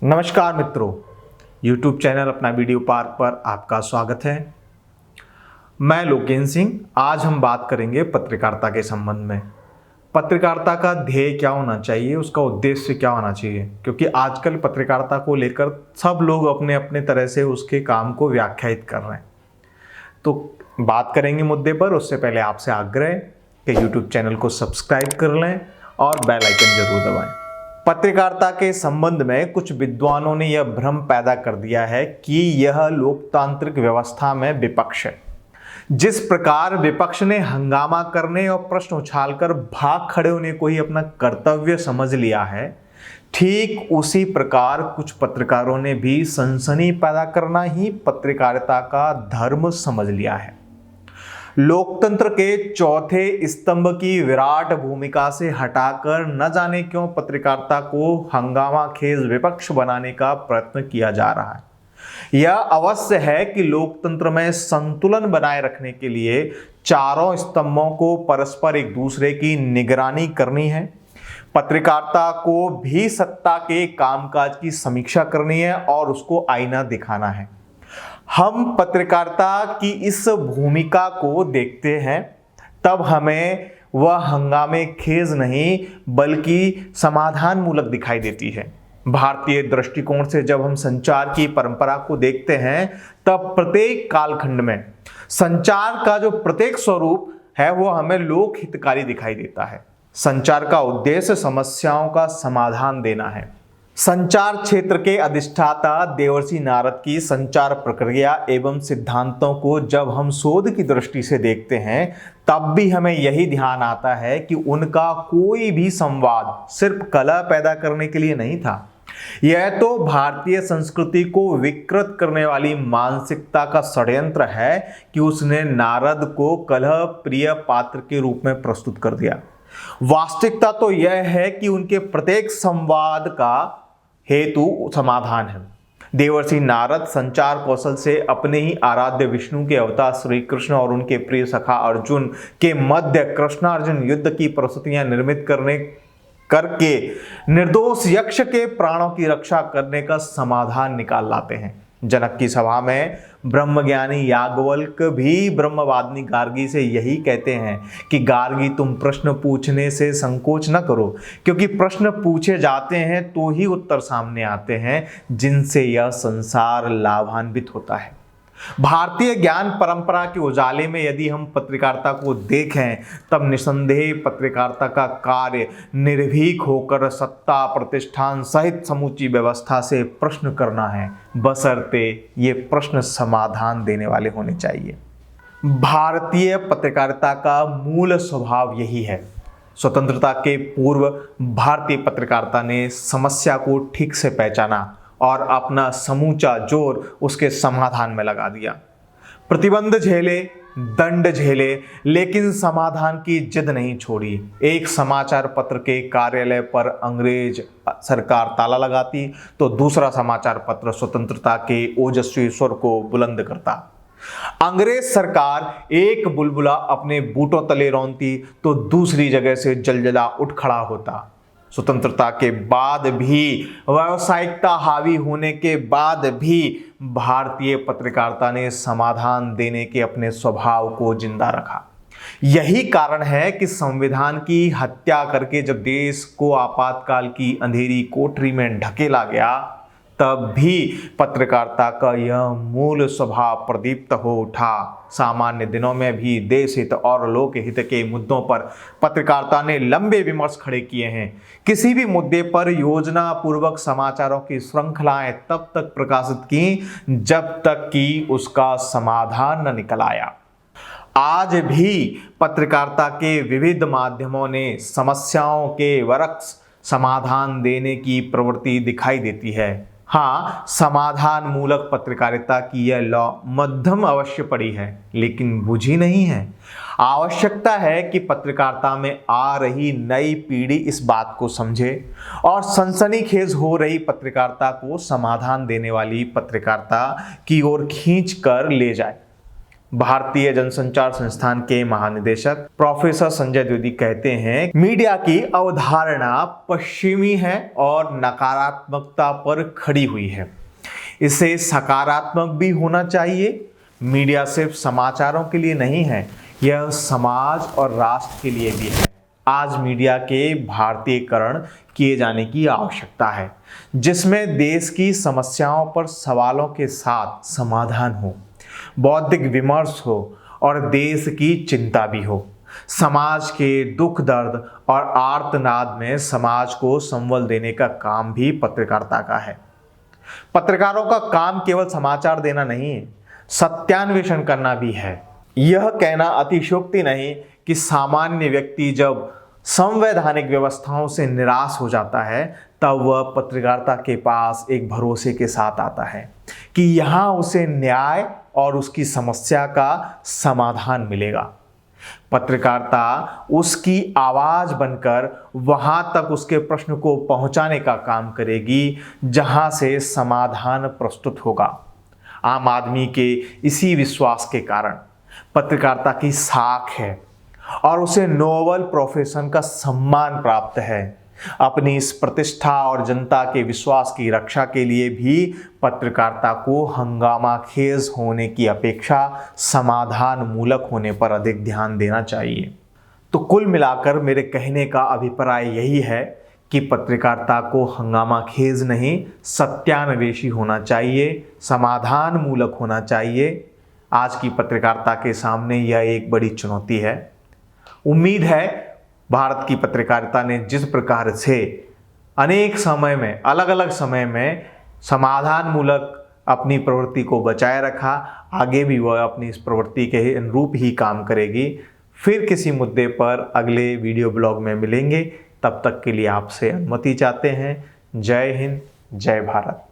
नमस्कार मित्रों, YouTube channel अपना वीडियो पार्क पर आपका स्वागत है। मैं लोकेन सिंह। आज हम बात करेंगे पत्रकारिता के संबंध में। पत्रकारिता का ध्येय क्या होना चाहिए, उसका उद्देश्य क्या होना चाहिए, क्योंकि आजकल पत्रकारिता को लेकर सब लोग अपने अपने तरह से उसके काम को व्याख्यायित कर रहे हैं। तो बात करेंगे मुद्दे पर। उससे पहले आपसे आग्रह है कि YouTube चैनल को सब्सक्राइब कर लें और बेल आइकन जरूर दबाएं। पत्रकारिता के संबंध में कुछ विद्वानों ने यह भ्रम पैदा कर दिया है कि यह लोकतांत्रिक व्यवस्था में विपक्ष है। जिस प्रकार विपक्ष ने हंगामा करने और प्रश्न उछालकर भाग खड़े होने को ही अपना कर्तव्य समझ लिया है, ठीक उसी प्रकार कुछ पत्रकारों ने भी सनसनी पैदा करना ही पत्रकारिता का धर्म समझ लिया है। लोकतंत्र के चौथे स्तंभ की विराट भूमिका से हटाकर न जाने क्यों पत्रकारिता को हंगामा खेज विपक्ष बनाने का प्रयत्न किया जा रहा है। यह अवश्य है कि लोकतंत्र में संतुलन बनाए रखने के लिए चारों स्तंभों को परस्पर एक दूसरे की निगरानी करनी है। पत्रकारिता को भी सत्ता के कामकाज की समीक्षा करनी है और उसको आईना दिखाना है। हम पत्रकारिता की इस भूमिका को देखते हैं तब हमें वह हंगामे खेज नहीं बल्कि समाधान मूलक दिखाई देती है। भारतीय दृष्टिकोण से जब हम संचार की परंपरा को देखते हैं तब प्रत्येक कालखंड में संचार का जो प्रत्येक स्वरूप है वो हमें लोक हितकारी दिखाई देता है। संचार का उद्देश्य समस्याओं का समाधान देना है। संचार क्षेत्र के अधिष्ठाता देवर्षि नारद की संचार प्रक्रिया एवं सिद्धांतों को जब हम शोध की दृष्टि से देखते हैं तब भी हमें यही ध्यान आता है कि उनका कोई भी संवाद सिर्फ कलह पैदा करने के लिए नहीं था। यह तो भारतीय संस्कृति को विकृत करने वाली मानसिकता का षड्यंत्र है कि उसने नारद को कलह प्रिय पात्र के रूप में प्रस्तुत कर दिया। वास्तविकता तो यह है कि उनके प्रत्येक संवाद का हेतु समाधान है। देवर्षि नारद संचार कौशल से अपने ही आराध्य विष्णु के अवतार श्री कृष्ण और उनके प्रिय सखा अर्जुन के मध्य कृष्णार्जुन युद्ध की परिस्थितियां निर्मित करके निर्दोष यक्ष के प्राणों की रक्षा करने का समाधान निकाल लाते हैं। जनक की सभा में ब्रह्मज्ञानी याज्ञवल्क्य भी ब्रह्मवादिनी गार्गी से यही कहते हैं कि गार्गी तुम प्रश्न पूछने से संकोच न करो, क्योंकि प्रश्न पूछे जाते हैं तो ही उत्तर सामने आते हैं जिनसे यह संसार लाभान्वित होता है। भारतीय ज्ञान परंपरा के उजाले में यदि हम पत्रकारिता को देखें तब निसंदेह पत्रकारिता का कार्य निर्भीक होकर सत्ता प्रतिष्ठान सहित समूची व्यवस्था से प्रश्न करना है, बशर्ते ये प्रश्न समाधान देने वाले होने चाहिए। भारतीय पत्रकारिता का मूल स्वभाव यही है। स्वतंत्रता के पूर्व भारतीय पत्रकारिता ने समस्या को ठीक से पहचाना और अपना समूचा जोर उसके समाधान में लगा दिया। प्रतिबंध झेले, दंड झेले, लेकिन समाधान की जिद नहीं छोड़ी। एक समाचार पत्र के कार्यालय पर अंग्रेज सरकार ताला लगाती तो दूसरा समाचार पत्र स्वतंत्रता के ओजस्वी स्वर को बुलंद करता। अंग्रेज सरकार एक बुलबुला अपने बूटों तले रौंदती तो दूसरी जगह से जलजला उठ खड़ा होता। स्वतंत्रता के बाद भी, व्यावसायिकता हावी होने के बाद भी भारतीय पत्रकारिता ने समाधान देने के अपने स्वभाव को जिंदा रखा। यही कारण है कि संविधान की हत्या करके जब देश को आपातकाल की अंधेरी कोठरी में ढकेला गया तब भी पत्रकारिता का यह मूल स्वभाव प्रदीप्त हो उठा। सामान्य दिनों में भी देश हित और लोक हित के मुद्दों पर पत्रकारिता ने लंबे विमर्श खड़े किए हैं। किसी भी मुद्दे पर योजना पूर्वक समाचारों की श्रृंखलाएं तब तक प्रकाशित की जब तक कि उसका समाधान न निकल आया। आज भी पत्रकारिता के विविध माध्यमों ने समस्याओं के वरक्ष समाधान देने की प्रवृत्ति दिखाई देती है। हाँ, समाधान मूलक पत्रकारिता की यह लौ मध्यम अवश्य पड़ी है, लेकिन बुझी नहीं है। आवश्यकता है कि पत्रकारिता में आ रही नई पीढ़ी इस बात को समझे और सनसनीखेज हो रही पत्रकारिता को समाधान देने वाली पत्रकारिता की ओर खींच कर ले जाए। भारतीय जनसंचार संस्थान के महानिदेशक प्रोफेसर संजय द्विवेदी कहते हैं, मीडिया की अवधारणा पश्चिमी है और नकारात्मकता पर खड़ी हुई है। इसे सकारात्मक भी होना चाहिए। मीडिया सिर्फ समाचारों के लिए नहीं है, यह समाज और राष्ट्र के लिए भी है। आज मीडिया के भारतीयकरण किए जाने की आवश्यकता है, जिसमें देश की समस्याओं पर सवालों के साथ समाधान हो, बौद्धिक विमर्श हो और देश की चिंता भी हो। समाज के दुख दर्द और आर्तनाद में समाज को संबल देने का काम भी पत्रकारिता का है। पत्रकारों का काम केवल समाचार देना नहीं है, सत्यान्वेषण करना भी है। यह कहना अतिशयोक्ति नहीं कि सामान्य व्यक्ति जब संवैधानिक व्यवस्थाओं से निराश हो जाता है तब वह पत्रकारिता के पास एक भरोसे के साथ आता है कि यहाँ उसे न्याय और उसकी समस्या का समाधान मिलेगा। पत्रकारिता उसकी आवाज बनकर वहां तक उसके प्रश्न को पहुंचाने का काम करेगी जहां से समाधान प्रस्तुत होगा। आम आदमी के इसी विश्वास के कारण पत्रकारिता की साख है और उसे नोबल प्रोफेशन का सम्मान प्राप्त है। अपनी इस प्रतिष्ठा और जनता के विश्वास की रक्षा के लिए भी पत्रकारिता को हंगामाखेज होने की अपेक्षा समाधान मूलक होने पर अधिक ध्यान देना चाहिए। तो कुल मिलाकर मेरे कहने का अभिप्राय यही है कि पत्रकारिता को हंगामाखेज नहीं, सत्यान्वेषी होना चाहिए, समाधान मूलक होना चाहिए। आज की पत्रकारिता के सामने यह एक बड़ी चुनौती है। उम्मीद है भारत की पत्रकारिता ने जिस प्रकार से अनेक समय में, अलग अलग समय में समाधान मूलक अपनी प्रवृत्ति को बचाए रखा, आगे भी वह अपनी इस प्रवृत्ति के अनुरूप ही काम करेगी। फिर किसी मुद्दे पर अगले वीडियो ब्लॉग में मिलेंगे। तब तक के लिए आपसे अनुमति चाहते हैं। जय हिंद, जय भारत।